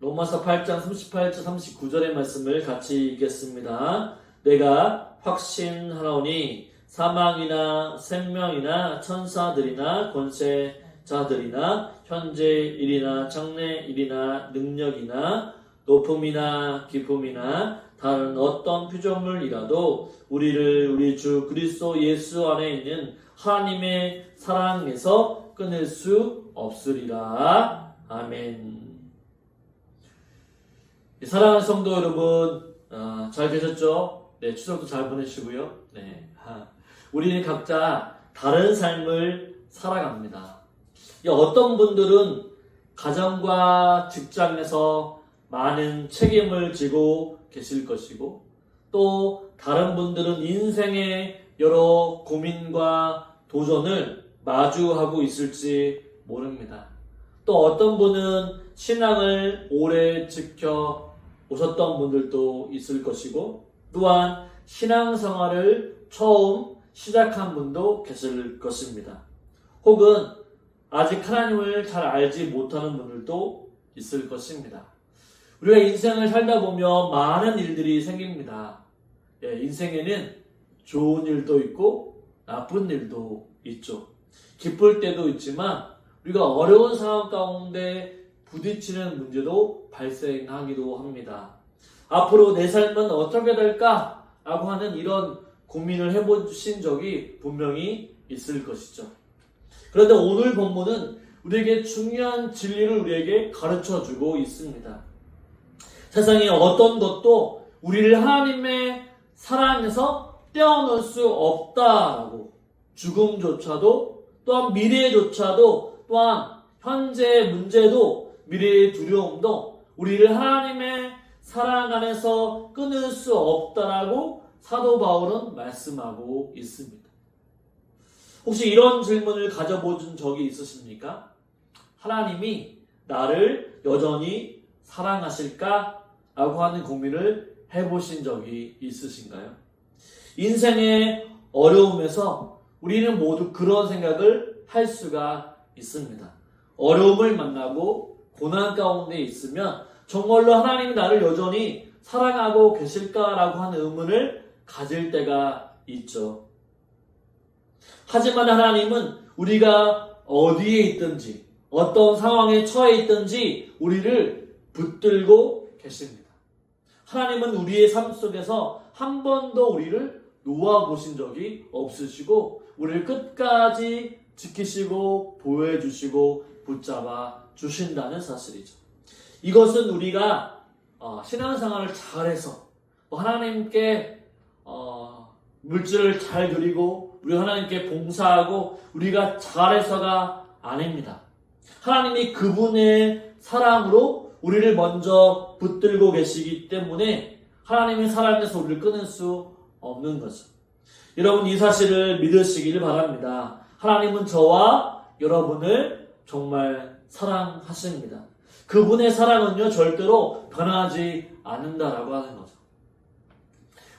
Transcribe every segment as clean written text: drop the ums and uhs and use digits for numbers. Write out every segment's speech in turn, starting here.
로마서 8장 38절 39절의 말씀을 같이 읽겠습니다. 내가 확신하노니 사망이나 생명이나 천사들이나 권세자들이나 현재 일이나 장래 일이나 능력이나 높음이나 깊음이나 다른 어떤 피조물이라도 우리를 우리 주 그리스도 예수 안에 있는 하나님의 사랑에서 끊을 수 없으리라. 아멘. 사랑하는 성도 여러분, 잘 계셨죠? 네, 추석도 잘 보내시고요. 네, 우리는 각자 다른 삶을 살아갑니다. 어떤 분들은 가정과 직장에서 많은 책임을 지고 계실 것이고, 또 다른 분들은 인생의 여러 고민과 도전을 마주하고 있을지 모릅니다. 또 어떤 분은 신앙을 오래 지켜 오셨던 분들도 있을 것이고, 또한 신앙생활을 처음 시작한 분도 계실 것입니다. 혹은 아직 하나님을 잘 알지 못하는 분들도 있을 것입니다. 우리가 인생을 살다 보면 많은 일들이 생깁니다. 인생에는 좋은 일도 있고 나쁜 일도 있죠. 기쁠 때도 있지만 우리가 어려운 상황 가운데 부딪히는 문제도 발생하기도 합니다. 앞으로 내 삶은 어떻게 될까? 라고 하는 이런 고민을 해보신 적이 분명히 있을 것이죠. 그런데 오늘 본문은 우리에게 중요한 진리를 우리에게 가르쳐주고 있습니다. 세상에 어떤 것도 우리를 하나님의 사랑에서 떼어놓을 수 없다라고, 죽음조차도, 또한 미래조차도, 또한 현재의 문제도, 미래의 두려움도 우리를 하나님의 사랑 안에서 끊을 수 없다라고 사도 바울은 말씀하고 있습니다. 혹시 이런 질문을 가져본 적이 있으십니까? 하나님이 나를 여전히 사랑하실까? 라고 하는 고민을 해보신 적이 있으신가요? 인생의 어려움에서 우리는 모두 그런 생각을 할 수가 있습니다. 어려움을 만나고 고난 가운데 있으면 정말로 하나님이 나를 여전히 사랑하고 계실까라고 하는 의문을 가질 때가 있죠. 하지만 하나님은 우리가 어디에 있든지 어떤 상황에 처해 있든지 우리를 붙들고 계십니다. 하나님은 우리의 삶 속에서 한 번도 우리를 놓아보신 적이 없으시고 우리를 끝까지 지키시고 보호해주시고 붙잡아 주신다는 사실이죠. 이것은 우리가 신앙생활을 잘해서 하나님께 물질을 잘 드리고 우리 하나님께 봉사하고 우리가 잘해서가 아닙니다. 하나님이 그분의 사랑으로 우리를 먼저 붙들고 계시기 때문에 하나님의 사랑에서 우리를 끊을 수 없는 거죠. 여러분, 이 사실을 믿으시길 바랍니다. 하나님은 저와 여러분을 정말 사랑하십니다. 그분의 사랑은요 절대로 변하지 않는다라고 하는 거죠.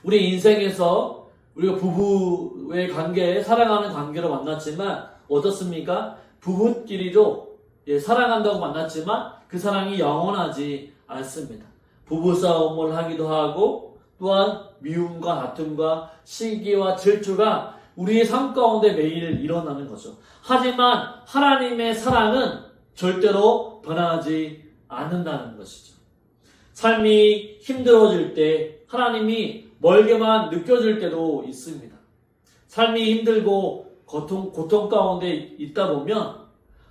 우리 인생에서 우리가 부부의 관계에 사랑하는 관계로 만났지만 어떻습니까? 부부끼리도 사랑한다고 만났지만 그 사랑이 영원하지 않습니다. 부부싸움을 하기도 하고 또한 미움과 다툼과 시기와 질투가 우리의 삶 가운데 매일 일어나는 거죠. 하지만 하나님의 사랑은 절대로 변하지 않는다는 것이죠. 삶이 힘들어질 때 하나님이 멀게만 느껴질 때도 있습니다. 삶이 힘들고 고통 가운데 있다 보면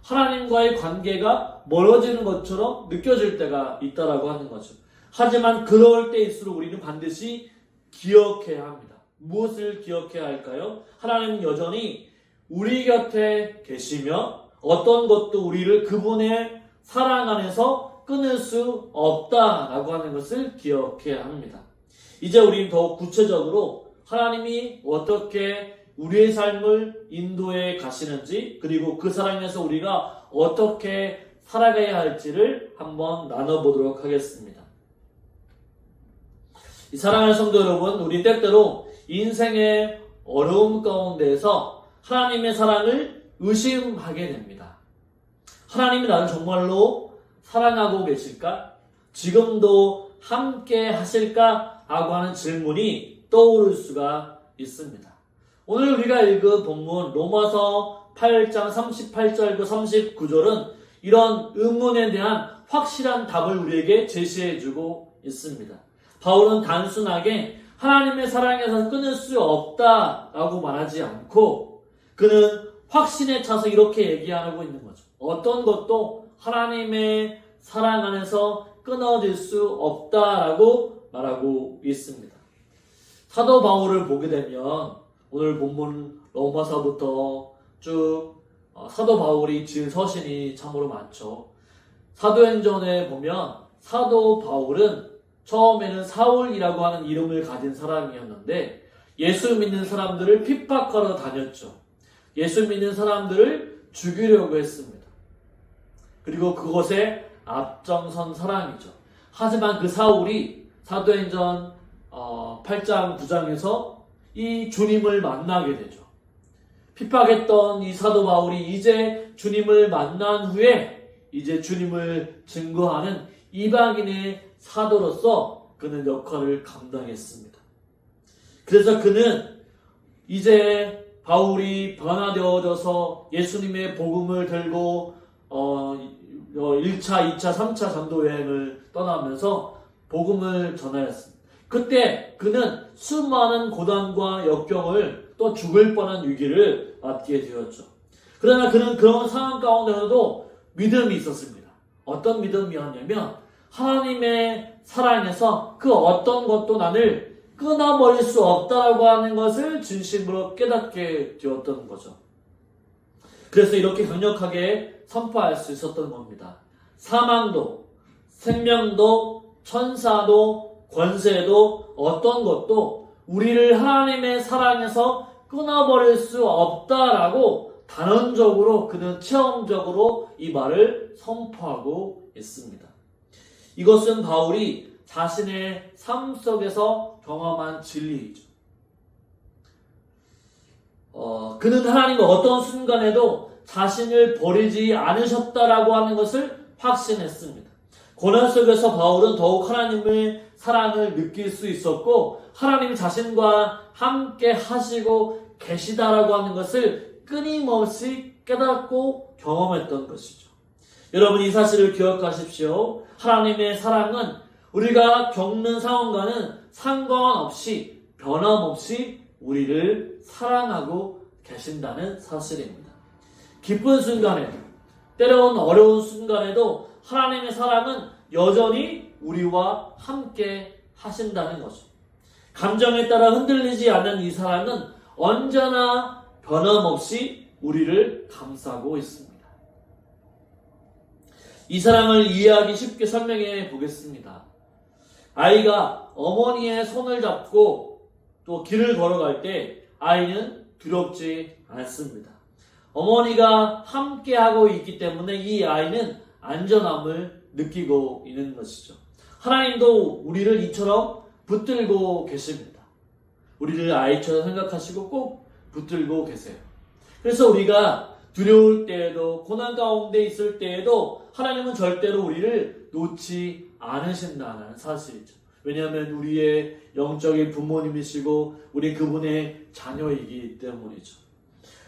하나님과의 관계가 멀어지는 것처럼 느껴질 때가 있다라고 하는 거죠. 하지만 그럴 때일수록 우리는 반드시 기억해야 합니다. 무엇을 기억해야 할까요? 하나님은 여전히 우리 곁에 계시며 어떤 것도 우리를 그분의 사랑 안에서 끊을 수 없다라고 하는 것을 기억해야 합니다. 이제 우리는 더욱 구체적으로 하나님이 어떻게 우리의 삶을 인도해 가시는지, 그리고 그 사랑에서 우리가 어떻게 살아가야 할지를 한번 나눠보도록 하겠습니다. 이 사랑하는 성도 여러분, 우리 때때로 인생의 어려움 가운데에서 하나님의 사랑을 의심하게 됩니다. 하나님이 나를 정말로 사랑하고 계실까? 지금도 함께 하실까? 라고 하는 질문이 떠오를 수가 있습니다. 오늘 우리가 읽은 본문 로마서 8장 38절과 39절은 이런 의문에 대한 확실한 답을 우리에게 제시해주고 있습니다. 바울은 단순하게 하나님의 사랑에서 끊을 수 없다라고 말하지 않고 그는 확신에 차서 이렇게 얘기하고 있는 거죠. 어떤 것도 하나님의 사랑 안에서 끊어질 수 없다라고 말하고 있습니다. 사도 바울을 보게 되면 오늘 본문 로마서부터 쭉 사도 바울이 지은 서신이 참으로 많죠. 사도행전에 보면 사도 바울은 처음에는 사울이라고 하는 이름을 가진 사람이었는데 예수 믿는 사람들을 핍박하러 다녔죠. 예수 믿는 사람들을 죽이려고 했습니다. 그리고 그것에 앞장선 사람이죠. 하지만 그 사울이 사도행전 8장 9장에서 이 주님을 만나게 되죠. 핍박했던 이 사도 바울이 이제 주님을 만난 후에 이제 주님을 증거하는 이방인의 사도로서 그는 역할을 감당했습니다. 그래서 그는 이제 바울이 변화되어져서 예수님의 복음을 들고 1차, 2차, 3차 전도 여행을 떠나면서 복음을 전하였습니다. 그때 그는 수많은 고난과 역경을 또 죽을 뻔한 위기를 맞게 되었죠. 그러나 그는 그런 상황 가운데서도 믿음이 있었습니다. 어떤 믿음이었냐면 하나님의 사랑에서 그 어떤 것도 나를 끊어버릴 수 없다라고 하는 것을 진심으로 깨닫게 되었던 거죠. 그래서 이렇게 강력하게 선포할 수 있었던 겁니다. 사망도, 생명도, 천사도, 권세도 어떤 것도 우리를 하나님의 사랑에서 끊어버릴 수 없다라고 단언적으로 그는 체험적으로 이 말을 선포하고 있습니다. 이것은 바울이 자신의 삶 속에서 경험한 진리이죠. 그는 하나님의 어떤 순간에도 자신을 버리지 않으셨다라고 하는 것을 확신했습니다. 고난 속에서 바울은 더욱 하나님의 사랑을 느낄 수 있었고 하나님 자신과 함께 하시고 계시다라고 하는 것을 끊임없이 깨닫고 경험했던 것이죠. 여러분 이 사실을 기억하십시오. 하나님의 사랑은 우리가 겪는 상황과는 상관없이 변함없이 우리를 사랑하고 계신다는 사실입니다. 기쁜 순간에도 때로는 어려운 순간에도 하나님의 사랑은 여전히 우리와 함께 하신다는 거죠. 감정에 따라 흔들리지 않는 이 사랑은 언제나 변함없이 우리를 감싸고 있습니다. 이 사랑을 이해하기 쉽게 설명해 보겠습니다. 아이가 어머니의 손을 잡고 또 길을 걸어갈 때 아이는 두렵지 않습니다. 어머니가 함께하고 있기 때문에 이 아이는 안전함을 느끼고 있는 것이죠. 하나님도 우리를 이처럼 붙들고 계십니다. 우리를 아이처럼 생각하시고 꼭 붙들고 계세요. 그래서 우리가 두려울 때에도 고난 가운데 있을 때에도 하나님은 절대로 우리를 놓지 않으신다는 사실이죠. 왜냐하면 우리의 영적인 부모님이시고 우리 그분의 자녀이기 때문이죠.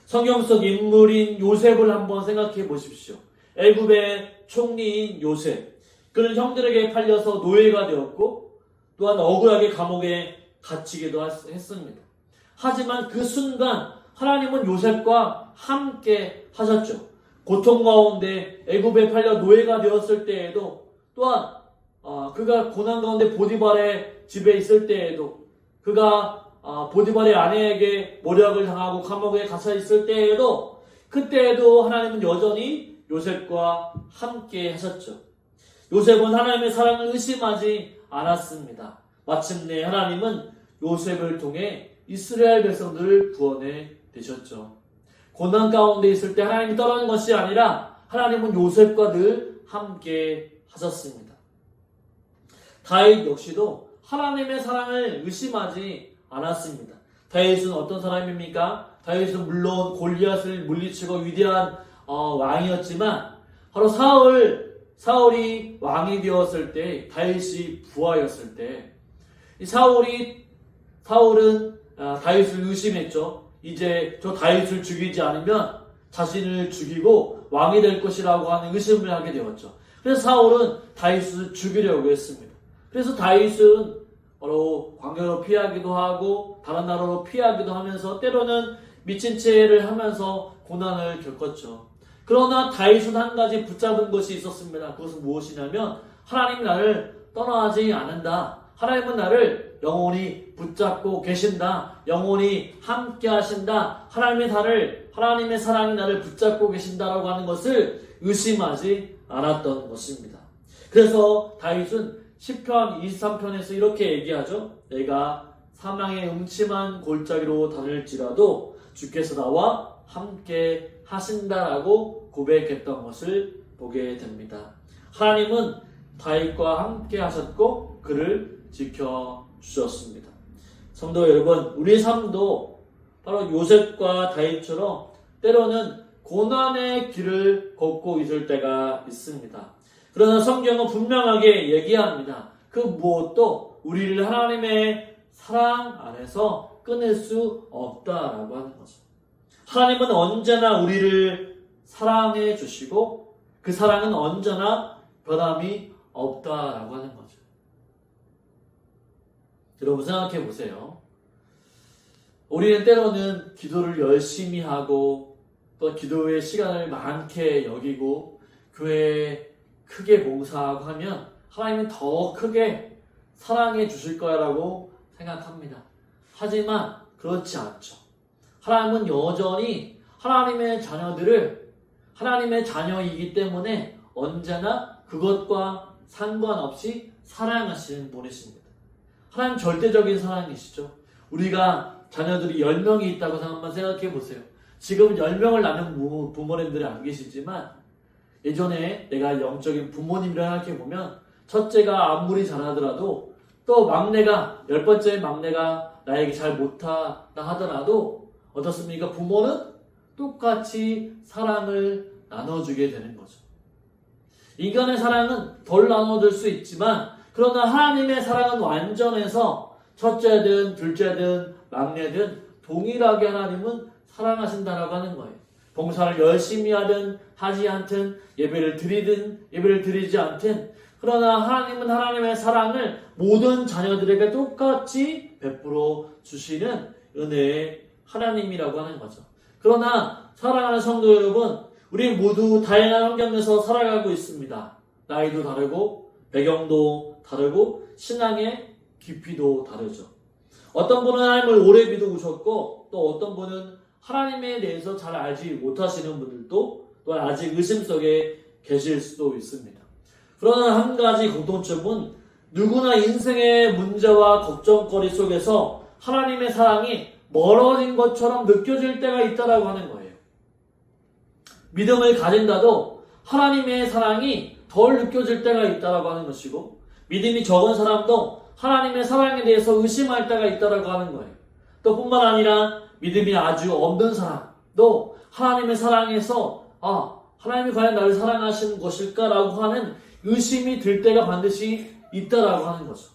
성경 속 인물인 요셉을 한번 생각해 보십시오. 애굽의 총리인 요셉. 그는 형들에게 팔려서 노예가 되었고 또한 억울하게 감옥에 갇히기도 했습니다. 하지만 그 순간 하나님은 요셉과 함께 하셨죠. 고통 가운데 애굽에 팔려 노예가 되었을 때에도 또한 그가 고난 가운데 보디발의 집에 있을 때에도 그가 보디발의 아내에게 모략을 당하고 감옥에 갇혀 있을 때에도 그때에도 하나님은 여전히 요셉과 함께 하셨죠. 요셉은 하나님의 사랑을 의심하지 않았습니다. 마침내 하나님은 요셉을 통해 이스라엘 백성들을 구원해 되셨죠. 고난 가운데 있을 때 하나님이 떠나는 것이 아니라 하나님은 요셉과 늘 함께 하셨습니다. 다윗 역시도 하나님의 사랑을 의심하지 않았습니다. 다윗은 어떤 사람입니까? 다윗은 물론 골리앗을 물리치고 위대한 왕이었지만 바로 사울이 왕이 되었을 때, 다윗이 부하였을 때, 이 사울은 다윗을 의심했죠. 이제 저 다윗을 죽이지 않으면 자신을 죽이고 왕이 될 것이라고 하는 의심을 하게 되었죠. 그래서 사울은 다윗을 죽이려고 했습니다. 그래서 다윗은 바로 광야로 피하기도 하고 다른 나라로 피하기도 하면서 때로는 미친 채를 하면서 고난을 겪었죠. 그러나 다윗은 한 가지 붙잡은 것이 있었습니다. 그것은 무엇이냐면 하나님 나를 떠나지 않는다. 하나님은 나를 영원히 붙잡고 계신다. 영원히 함께 하신다. 하나님의 사랑이 나를 붙잡고 계신다라고 하는 것을 의심하지 않았던 것입니다. 그래서 다윗은 시편 23편에서 이렇게 얘기하죠. 내가 사망의 음침한 골짜기로 다닐지라도 주께서 나와 함께 하신다라고 고백했던 것을 보게 됩니다. 하나님은 다윗과 함께 하셨고 그를 지켜주셨습니다. 성도 여러분, 우리의 삶도 바로 요셉과 다윗처럼 때로는 고난의 길을 걷고 있을 때가 있습니다. 그러나 성경은 분명하게 얘기합니다. 그 무엇도 우리를 하나님의 사랑 안에서 끊을 수 없다라고 하는 거죠. 하나님은 언제나 우리를 사랑해 주시고 그 사랑은 언제나 변함이 없다라고 하는 거죠. 여러분 생각해 보세요. 우리는 때로는 기도를 열심히 하고 또 기도의 시간을 많게 여기고 교회에 크게 봉사하고 하면 하나님은 더 크게 사랑해 주실 거라고 생각합니다. 하지만 그렇지 않죠. 하나님은 여전히 하나님의 자녀들을 하나님의 자녀이기 때문에 언제나 그것과 상관없이 사랑하시는 분이십니다. 하나님 절대적인 사랑이시죠. 우리가 자녀들이 10명이 있다고 한번 생각해 보세요. 지금 10명을 낳는 부모님들이 안 계시지만 예전에 내가 영적인 부모님이라 생각해보면 첫째가 아무리 잘하더라도 또 막내가 10번째 막내가 나에게 잘 못하다 하더라도 어떻습니까? 부모는 똑같이 사랑을 나눠주게 되는 거죠. 인간의 사랑은 덜 나눠줄 수 있지만 그러나 하나님의 사랑은 완전해서 첫째든 둘째든 막내든 동일하게 하나님은 사랑하신다라고 하는 거예요. 봉사를 열심히 하든 하지 않든 예배를 드리든 예배를 드리지 않든 그러나 하나님은 하나님의 사랑을 모든 자녀들에게 똑같이 베풀어 주시는 은혜의 하나님이라고 하는 거죠. 그러나 사랑하는 성도 여러분, 우리 모두 다양한 환경에서 살아가고 있습니다. 나이도 다르고 배경도 다르고 신앙의 깊이도 다르죠. 어떤 분은 하나님을 오래 믿어오셨고 또 어떤 분은 하나님에 대해서 잘 알지 못하시는 분들도 또 아직 의심 속에 계실 수도 있습니다. 그러나 한 가지 공통점은 누구나 인생의 문제와 걱정거리 속에서 하나님의 사랑이 멀어진 것처럼 느껴질 때가 있다고 하는 거예요. 믿음을 가진다도 하나님의 사랑이 덜 느껴질 때가 있다고 하는 것이고 믿음이 적은 사람도 하나님의 사랑에 대해서 의심할 때가 있다고 하는 거예요. 또 뿐만 아니라 믿음이 아주 없는 사람도 하나님의 사랑에서 하나님이 과연 나를 사랑하시는 것일까라고 하는 의심이 들 때가 반드시 있다라고 하는 거죠.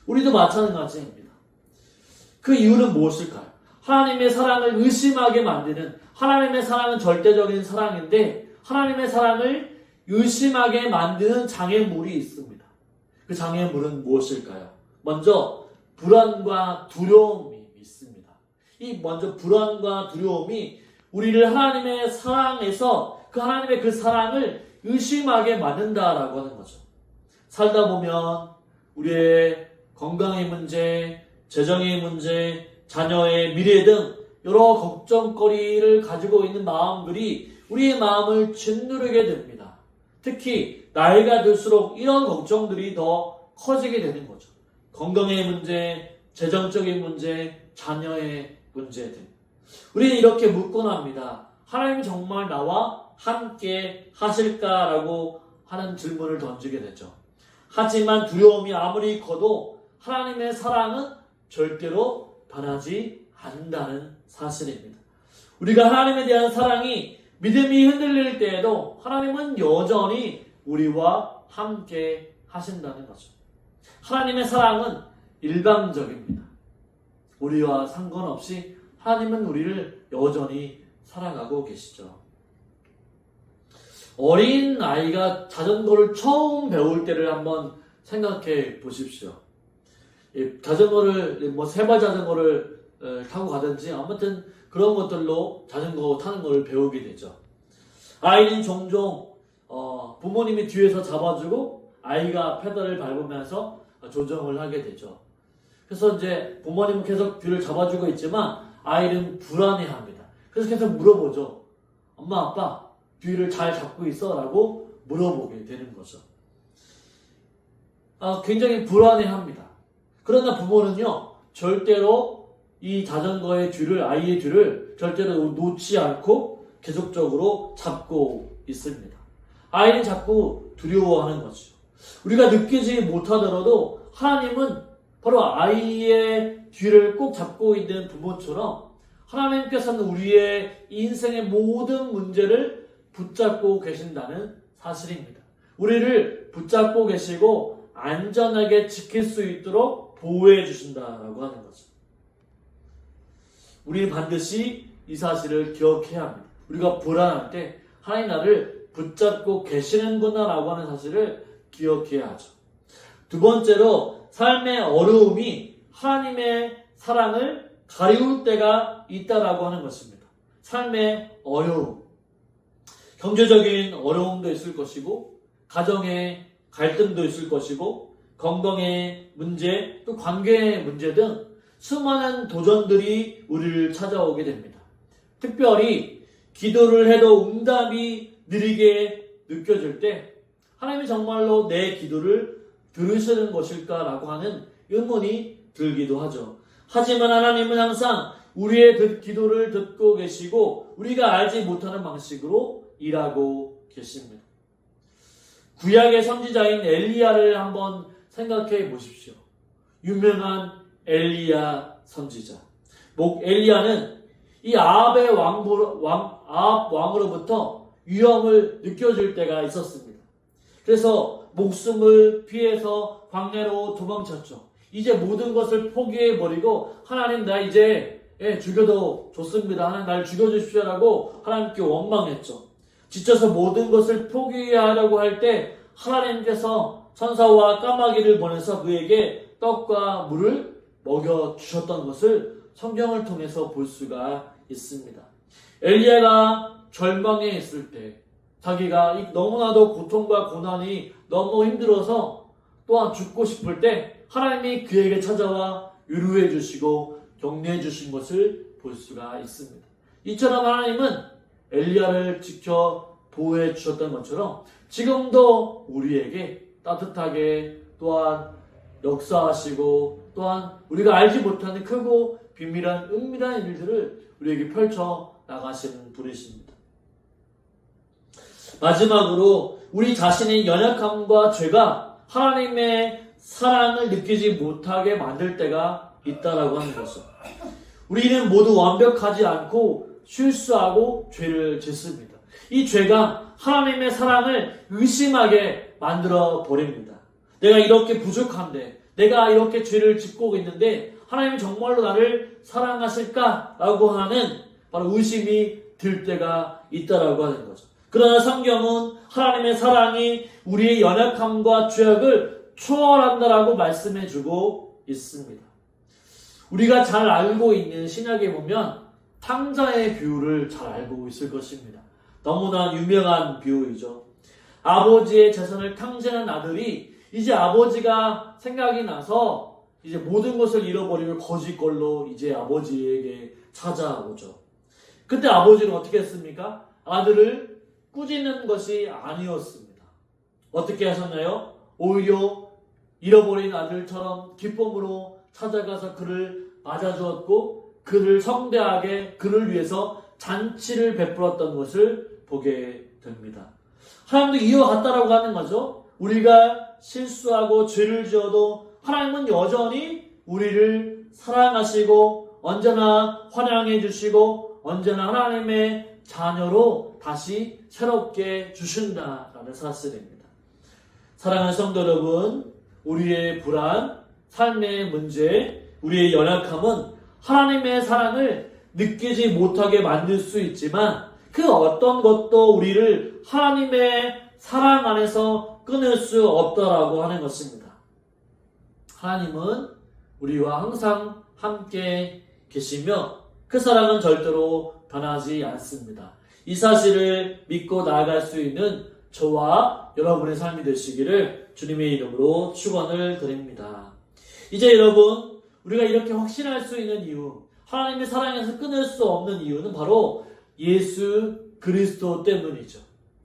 우리도 마찬가지입니다. 그 이유는 무엇일까요? 하나님의 사랑을 의심하게 만드는 하나님의 사랑은 절대적인 사랑인데 하나님의 사랑을 의심하게 만드는 장애물이 있습니다. 그 장애물은 무엇일까요? 먼저 불안과 두려움이 있습니다. 이 먼저 불안과 두려움이 우리를 하나님의 사랑에서 그 하나님의 그 사랑을 의심하게 만든다라고 하는 거죠. 살다 보면 우리의 건강의 문제, 재정의 문제, 자녀의 미래 등 여러 걱정거리를 가지고 있는 마음들이 우리의 마음을 짓누르게 됩니다. 특히 나이가 들수록 이런 걱정들이 더 커지게 되는 거죠. 건강의 문제, 재정적인 문제, 자녀의 문제 등. 우리는 이렇게 묻곤 합니다. 하나님이 정말 나와 함께 하실까라고 하는 질문을 던지게 되죠. 하지만 두려움이 아무리 커도 하나님의 사랑은 절대로 변하지 않는다는 사실입니다. 우리가 하나님에 대한 사랑이 믿음이 흔들릴 때에도 하나님은 여전히 우리와 함께 하신다는 거죠. 하나님의 사랑은 일방적입니다. 우리와 상관없이 하나님은 우리를 여전히 사랑하고 계시죠. 어린 아이가 자전거를 처음 배울 때를 한번 생각해 보십시오. 자전거를 세발 자전거를 타고 가든지 아무튼 그런 것들로 자전거 타는 걸 배우게 되죠. 아이는 종종 부모님이 뒤에서 잡아주고 아이가 페달을 밟으면서 조정을 하게 되죠. 그래서 이제 부모님은 계속 뒤를 잡아주고 있지만 아이는 불안해합니다. 그래서 계속 물어보죠. 엄마, 아빠, 뒤를 잘 잡고 있어? 라고 물어보게 되는 거죠. 굉장히 불안해합니다. 그러나 부모는요, 절대로 이 자전거의 뒤를, 아이의 뒤를 절대로 놓지 않고 계속적으로 잡고 있습니다. 아이는 자꾸 두려워하는 거죠. 우리가 느끼지 못하더라도 하나님은 바로 아이의 뒤를 꼭 잡고 있는 부모처럼 하나님께서는 우리의 인생의 모든 문제를 붙잡고 계신다는 사실입니다. 우리를 붙잡고 계시고 안전하게 지킬 수 있도록 보호해 주신다라고 하는 거죠. 우리는 반드시 이 사실을 기억해야 합니다. 우리가 불안할 때 하나님 나를 붙잡고 계시는구나 라고 하는 사실을 기억해야 하죠. 두 번째로 삶의 어려움이 하나님의 사랑을 가리울 때가 있다라고 하는 것입니다. 삶의 어려움. 경제적인 어려움도 있을 것이고 가정의 갈등도 있을 것이고 건강의 문제, 또 관계의 문제 등 수많은 도전들이 우리를 찾아오게 됩니다. 특별히 기도를 해도 응답이 느리게 느껴질 때 하나님이 정말로 내 기도를 들으시는 것일까라고 하는 의문이 들기도 하죠. 하지만 하나님은 항상 우리의 기도를 듣고 계시고 우리가 알지 못하는 방식으로 일하고 계십니다. 구약의 선지자인 엘리야를 한번 생각해 보십시오. 유명한 엘리야 선지자. 엘리야는 이 아합 왕으로부터 위험을 느껴질 때가 있었습니다. 그래서 목숨을 피해서 광야로 도망쳤죠. 이제 모든 것을 포기해버리고 하나님 나 이제 죽여도 좋습니다. 하나님 날 죽여주십시오라고 하나님께 원망했죠. 지쳐서 모든 것을 포기하려고 할 때 하나님께서 천사와 까마귀를 보내서 그에게 떡과 물을 먹여주셨던 것을 성경을 통해서 볼 수가 있습니다. 엘리야가 절망에 있을 때 자기가 너무나도 고통과 고난이 너무 힘들어서 또한 죽고 싶을 때 하나님이 그에게 찾아와 위로해 주시고 격려해 주신 것을 볼 수가 있습니다. 이처럼 하나님은 엘리야를 지켜 보호해 주셨던 것처럼 지금도 우리에게 따뜻하게 또한 역사하시고 또한 우리가 알지 못하는 크고 비밀한 은밀한 일들을 우리에게 펼쳐 나가시는 분이십니다. 마지막으로 우리 자신의 연약함과 죄가 하나님의 사랑을 느끼지 못하게 만들 때가 있다라고 하는 것이죠. 우리는 모두 완벽하지 않고 실수하고 죄를 짓습니다. 이 죄가 하나님의 사랑을 의심하게 만들어 버립니다. 내가 이렇게 부족한데, 내가 이렇게 죄를 짓고 있는데 하나님이 정말로 나를 사랑하실까라고 하는 바로 의심이 들 때가 있다라고 하는 거죠. 그러나 성경은 하나님의 사랑이 우리의 연약함과 죄악을 초월한다라고 말씀해주고 있습니다. 우리가 잘 알고 있는 신약에 보면 탕자의 비유를 잘 알고 있을 것입니다. 너무나 유명한 비유이죠. 아버지의 재산을 탕진한 아들이 이제 아버지가 생각이 나서 이제 모든 것을 잃어버리고 거짓걸로 이제 아버지에게 찾아오죠. 그때 아버지는 어떻게 했습니까? 아들을 꾸짖는 것이 아니었습니다. 어떻게 하셨나요? 오히려 잃어버린 아들처럼 기쁨으로 찾아가서 그를 맞아주었고 그를 성대하게 그를 위해서 잔치를 베풀었던 것을 보게 됩니다. 하나님도 이와 같다라고 하는 거죠. 우리가 실수하고 죄를 지어도 하나님은 여전히 우리를 사랑하시고 언제나 환영해 주시고 언제나 하나님의 자녀로 다시 새롭게 주신다라는 사실입니다. 사랑하는 성도 여러분, 우리의 불안, 삶의 문제, 우리의 연약함은 하나님의 사랑을 느끼지 못하게 만들 수 있지만 그 어떤 것도 우리를 하나님의 사랑 안에서 끊을 수 없다라고 하는 것입니다. 하나님은 우리와 항상 함께 계시며 그 사랑은 절대로 변하지 않습니다. 이 사실을 믿고 나아갈 수 있는 저와 여러분의 삶이 되시기를 주님의 이름으로 축원을 드립니다. 이제 여러분, 우리가 이렇게 확신할 수 있는 이유, 하나님의 사랑에서 끊을 수 없는 이유는 바로 예수 그리스도 때문이죠.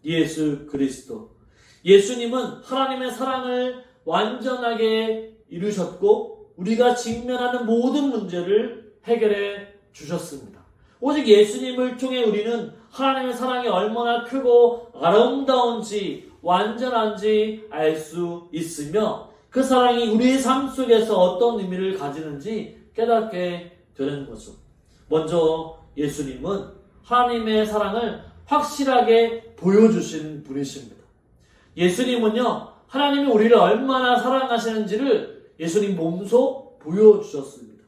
예수 그리스도. 예수님은 하나님의 사랑을 완전하게 이루셨고 우리가 직면하는 모든 문제를 해결해 주셨습니다. 오직 예수님을 통해 우리는 하나님의 사랑이 얼마나 크고 아름다운지 완전한지 알 수 있으며 그 사랑이 우리의 삶 속에서 어떤 의미를 가지는지 깨닫게 되는 거죠. 먼저 예수님은 하나님의 사랑을 확실하게 보여주신 분이십니다. 예수님은요, 하나님이 우리를 얼마나 사랑하시는지를 예수님 몸소 보여주셨습니다.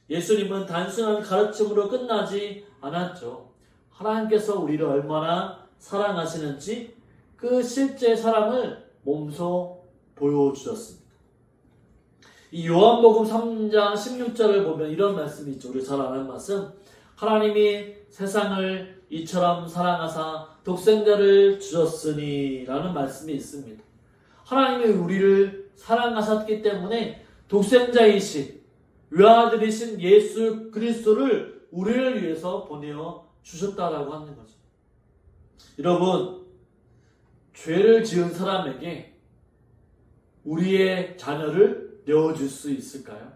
예수님은 단순한 가르침으로 끝나지 않았죠. 하나님께서 우리를 얼마나 사랑하시는지 그 실제 사랑을 몸소 보여주셨습니다. 이 요한복음 3장 16절을 보면 이런 말씀이 있죠. 우리 잘 아는 말씀. 하나님이 세상을 이처럼 사랑하사 독생자를 주셨으니 라는 말씀이 있습니다. 하나님이 우리를 사랑하셨기 때문에 독생자이신 외아들이신 예수 그리스도를 우리를 위해서 보내어 주셨다라고 하는 거죠. 여러분, 죄를 지은 사람에게 우리의 자녀를 내어줄 수 있을까요?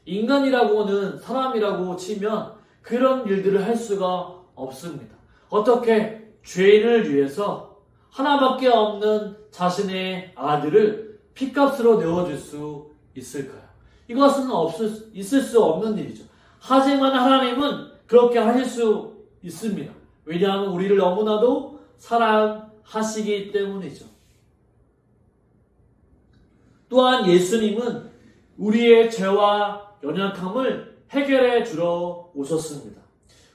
인간이라고는 사람이라고 치면 그런 일들을 할 수가 없습니다. 어떻게 죄인을 위해서 하나밖에 없는 자신의 아들을 핏값으로 내어줄 수 있을까요? 이것은 있을 수 없는 일이죠. 하지만 하나님은 그렇게 하실 수 있습니다. 왜냐하면 우리를 너무나도 사랑하시기 때문이죠. 또한 예수님은 우리의 죄와 연약함을 해결해 주러 오셨습니다.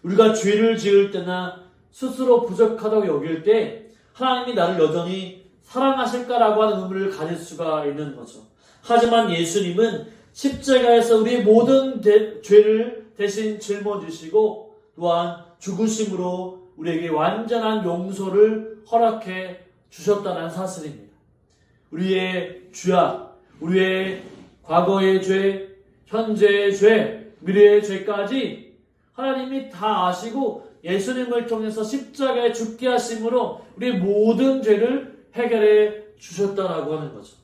우리가 죄를 지을 때나 스스로 부족하다고 여길 때 하나님이 나를 여전히 사랑하실까라고 하는 의문을 가질 수가 있는 거죠. 하지만 예수님은 십자가에서 우리의 모든 죄를 대신 짊어지시고 또한 죽으심으로 우리에게 완전한 용서를 허락해 주셨다는 사실입니다. 우리의 죄악, 우리의 과거의 죄, 현재의 죄, 미래의 죄까지 하나님이 다 아시고 예수님을 통해서 십자가에 죽게 하심으로 우리의 모든 죄를 해결해 주셨다라고 하는 거죠.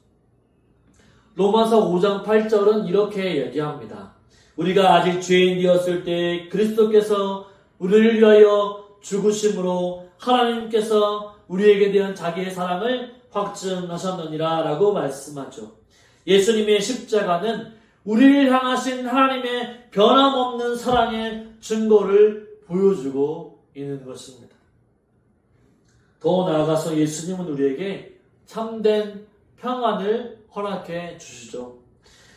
로마서 5장 8절은 이렇게 얘기합니다. 우리가 아직 죄인이었을 때 그리스도께서 우리를 위하여 죽으심으로 하나님께서 우리에게 대한 자기의 사랑을 확증하셨느니라 라고 말씀하죠. 예수님의 십자가는 우리를 향하신 하나님의 변함없는 사랑의 증거를 보여주고 있는 것입니다. 더 나아가서 예수님은 우리에게 참된 평안을 허락해 주시죠.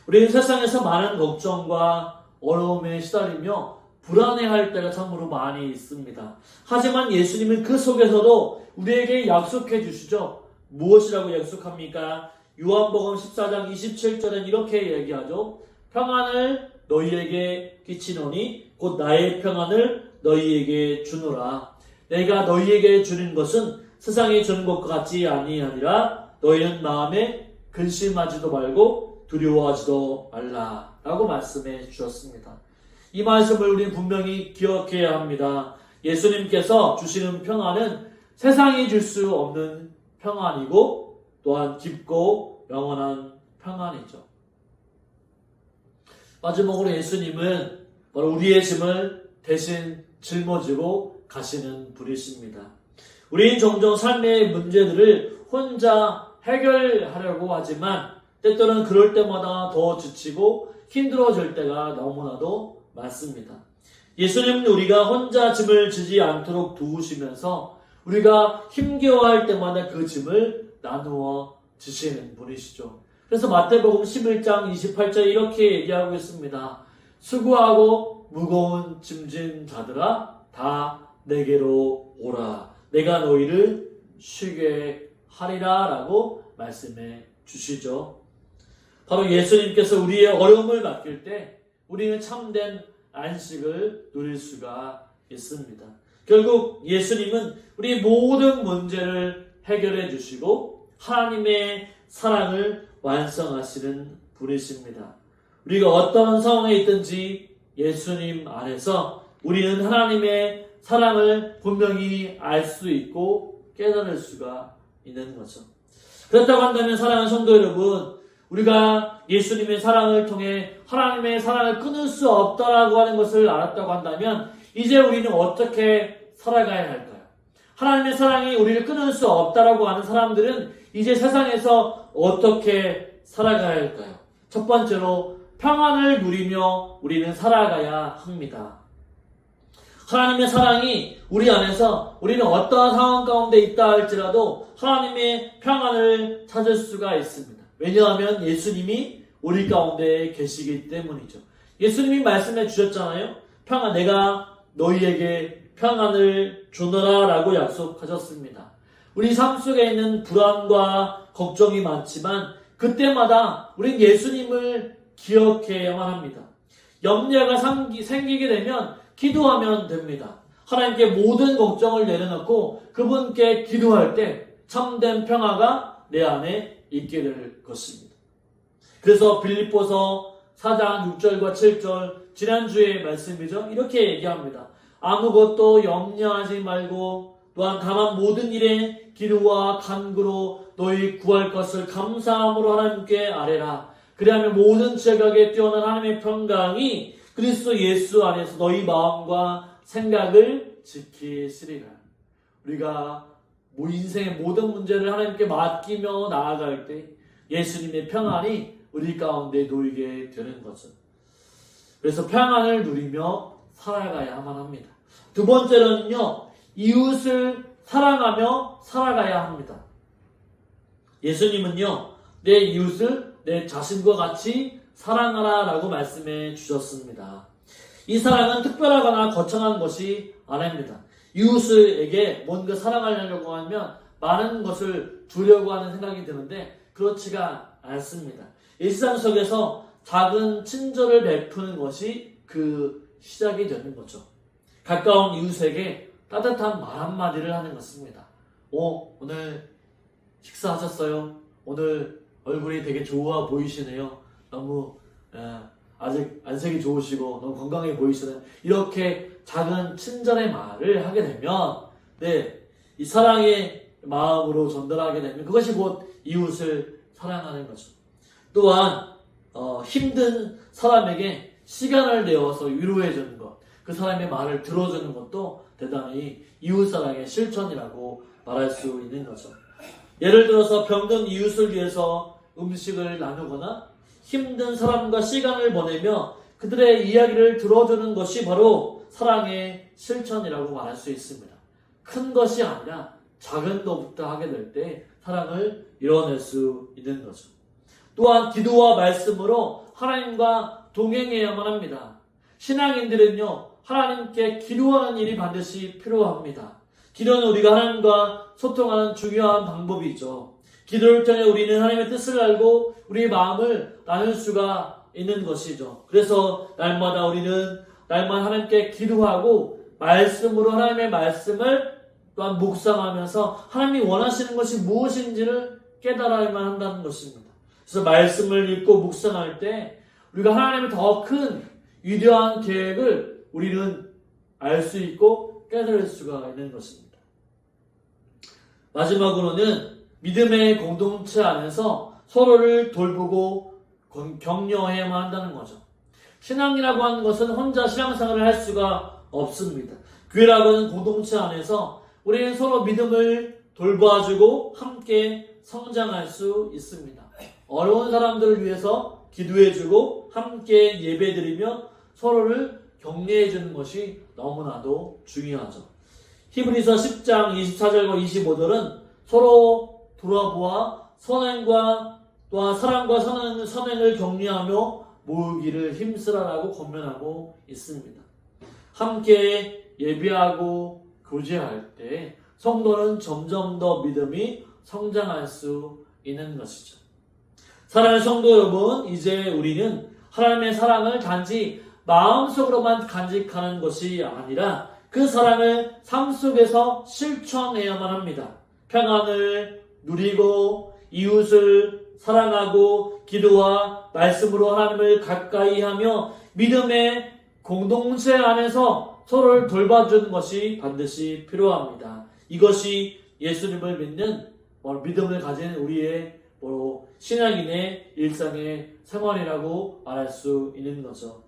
우리는 세상에서 많은 걱정과 어려움에 시달리며 불안해할 때가 참으로 많이 있습니다. 하지만 예수님은 그 속에서도 우리에게 약속해 주시죠. 무엇이라고 약속합니까? 요한복음 14장 27절은 이렇게 얘기하죠. 평안을 너희에게 끼치노니 곧 나의 평안을 너희에게 주노라. 내가 너희에게 주는 것은 세상이 주는 것과 같지 아니하니라. 너희는 마음에 근심하지도 말고 두려워하지도 말라 라고 말씀해 주셨습니다. 이 말씀을 우리는 분명히 기억해야 합니다. 예수님께서 주시는 평안은 세상이 줄 수 없는 평안이고 또한 깊고 영원한 평안이죠. 마지막으로 예수님은 바로 우리의 짐을 대신 짊어지고 가시는 분이십니다. 우리는 종종 삶의 문제들을 혼자 해결하려고 하지만 때때로는 그럴 때마다 더 지치고 힘들어질 때가 너무나도 많습니다. 예수님은 우리가 혼자 짐을 지지 않도록 도우시면서 우리가 힘겨워할 때마다 그 짐을 나누어 주시는 분이시죠. 그래서 마태복음 11장 28절 이렇게 얘기하고 있습니다. 수고하고 무거운 짐진 자들아 다 내게로 오라. 내가 너희를 쉬게 하리라 라고 말씀해 주시죠. 바로 예수님께서 우리의 어려움을 맡길 때 우리는 참된 안식을 누릴 수가 있습니다. 결국 예수님은 우리 모든 문제를 해결해 주시고 하나님의 사랑을 완성하시는 분이십니다. 우리가 어떤 상황에 있든지 예수님 안에서 우리는 하나님의 사랑을 분명히 알 수 있고 깨달을 수가 있는 거죠. 그렇다고 한다면 사랑하는 성도 여러분, 우리가 예수님의 사랑을 통해 하나님의 사랑을 끊을 수 없다라고 하는 것을 알았다고 한다면 이제 우리는 어떻게 살아가야 할까요? 하나님의 사랑이 우리를 끊을 수 없다라고 하는 사람들은 이제 세상에서 어떻게 살아가야 할까요? 첫 번째로 평안을 누리며 우리는 살아가야 합니다. 하나님의 사랑이 우리 안에서 우리는 어떠한 상황 가운데 있다 할지라도 하나님의 평안을 찾을 수가 있습니다. 왜냐하면 예수님이 우리 가운데 계시기 때문이죠. 예수님이 말씀해 주셨잖아요. 내가 너희에게 평안을 주노라 라고 약속하셨습니다. 우리 삶 속에 있는 불안과 걱정이 많지만 그때마다 우린 예수님을 기억해야만 합니다. 염려가 생기게 되면 기도하면 됩니다. 하나님께 모든 걱정을 내려놓고 그분께 기도할 때 참된 평화가 내 안에 있게 될 것입니다. 그래서 빌립보서 4장 6절과 7절 지난주의 말씀이죠. 이렇게 얘기합니다. 아무것도 염려하지 말고 또한 다만 모든 일에 기도와 간구로 너희 구할 것을 감사함으로 하나님께 아뢰라. 그리하면 모든 지각에 뛰어난 하나님의 평강이 그리스도 예수 안에서 너희 마음과 생각을 지키시리라. 우리가 인생의 모든 문제를 하나님께 맡기며 나아갈 때 예수님의 평안이 우리 가운데 놓이게 되는 거죠. 그래서 평안을 누리며 살아가야만 합니다. 두 번째로는요, 이웃을 사랑하며 살아가야 합니다. 예수님은요, 내 이웃을 내 자신과 같이 사랑하라 라고 말씀해 주셨습니다. 이 사랑은 특별하거나 거창한 것이 아닙니다. 이웃에게 뭔가 사랑하려고 하면 많은 것을 주려고 하는 생각이 드는데 그렇지가 않습니다. 일상 속에서 작은 친절을 베푸는 것이 그 시작이 되는 거죠. 가까운 이웃에게 따뜻한 말 한마디를 하는 것입니다. 오늘 식사하셨어요? 오늘 얼굴이 되게 좋아 보이시네요. 너무 아직 안색이 좋으시고 너무 건강해 보이시네요. 이렇게 작은 친절의 말을 하게 되면 이 사랑의 마음으로 전달하게 되면 그것이 곧 이웃을 사랑하는 거죠. 또한 힘든 사람에게 시간을 내어서 위로해 주는 것, 그 사람의 말을 들어주는 것도 대단히 이웃사랑의 실천이라고 말할 수 있는 거죠. 예를 들어서 병든 이웃을 위해서 음식을 나누거나 힘든 사람과 시간을 보내며 그들의 이야기를 들어주는 것이 바로 사랑의 실천이라고 말할 수 있습니다. 큰 것이 아니라 작은 것부터 하게 될 때 사랑을 이뤄낼 수 있는 거죠. 또한 기도와 말씀으로 하나님과 동행해야만 합니다. 신앙인들은요, 하나님께 기도하는 일이 반드시 필요합니다. 기도는 우리가 하나님과 소통하는 중요한 방법이죠. 기도를 통해 우리는 하나님의 뜻을 알고 우리의 마음을 나눌 수가 있는 것이죠. 그래서 날마다 우리는 하나님께 기도하고 말씀으로 하나님의 말씀을 또한 묵상하면서 하나님이 원하시는 것이 무엇인지를 깨달아야만 한다는 것입니다. 그래서 말씀을 읽고 묵상할 때 우리가 하나님의 더 큰 위대한 계획을 우리는 알 수 있고 깨달을 수가 있는 것입니다. 마지막으로는 믿음의 공동체 안에서 서로를 돌보고 격려해야만 한다는 거죠. 신앙이라고 하는 것은 혼자 신앙생활을 할 수가 없습니다. 교회라고 하는 공동체 안에서 우리는 서로 믿음을 돌봐주고 함께 성장할 수 있습니다. 어려운 사람들을 위해서 기도해주고 함께 예배드리며 서로를 격려해주는 것이 너무나도 중요하죠. 히브리서 10장 24절과 25절은 서로 돌아보아 선행과 또한 사랑과 선행을 격려하며 모으기를 힘쓰라라고 권면하고 있습니다. 함께 예배하고 교제할 때 성도는 점점 더 믿음이 성장할 수 있는 것이죠. 사랑하는 성도 여러분, 이제 우리는 하나님의 사랑을 단지 마음속으로만 간직하는 것이 아니라 그 사랑을 삶 속에서 실천해야만 합니다. 평안을 누리고 이웃을 사랑하고 기도와 말씀으로 하나님을 가까이 하며 믿음의 공동체 안에서 서로를 돌봐주는 것이 반드시 필요합니다. 이것이 예수님을 믿는 믿음을 가진 우리의 신앙인의 일상의 생활이라고 말할 수 있는 거죠.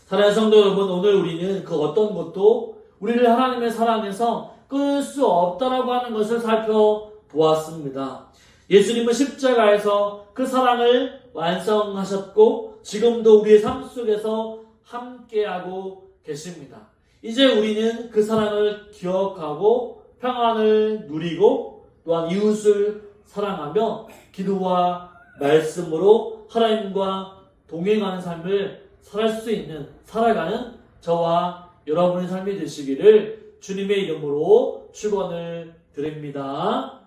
사랑하는 성도 여러분, 오늘 우리는 그 어떤 것도 우리를 하나님의 사랑에서 끊을 수 없다라고 하는 것을 살펴보았습니다. 예수님은 십자가에서 그 사랑을 완성하셨고 지금도 우리의 삶 속에서 함께하고 계십니다. 이제 우리는 그 사랑을 기억하고 평안을 누리고 또한 이웃을 사랑하며 기도와 말씀으로 하나님과 동행하는 삶을 살아가는 저와 여러분의 삶이 되시기를 주님의 이름으로 축원을 드립니다.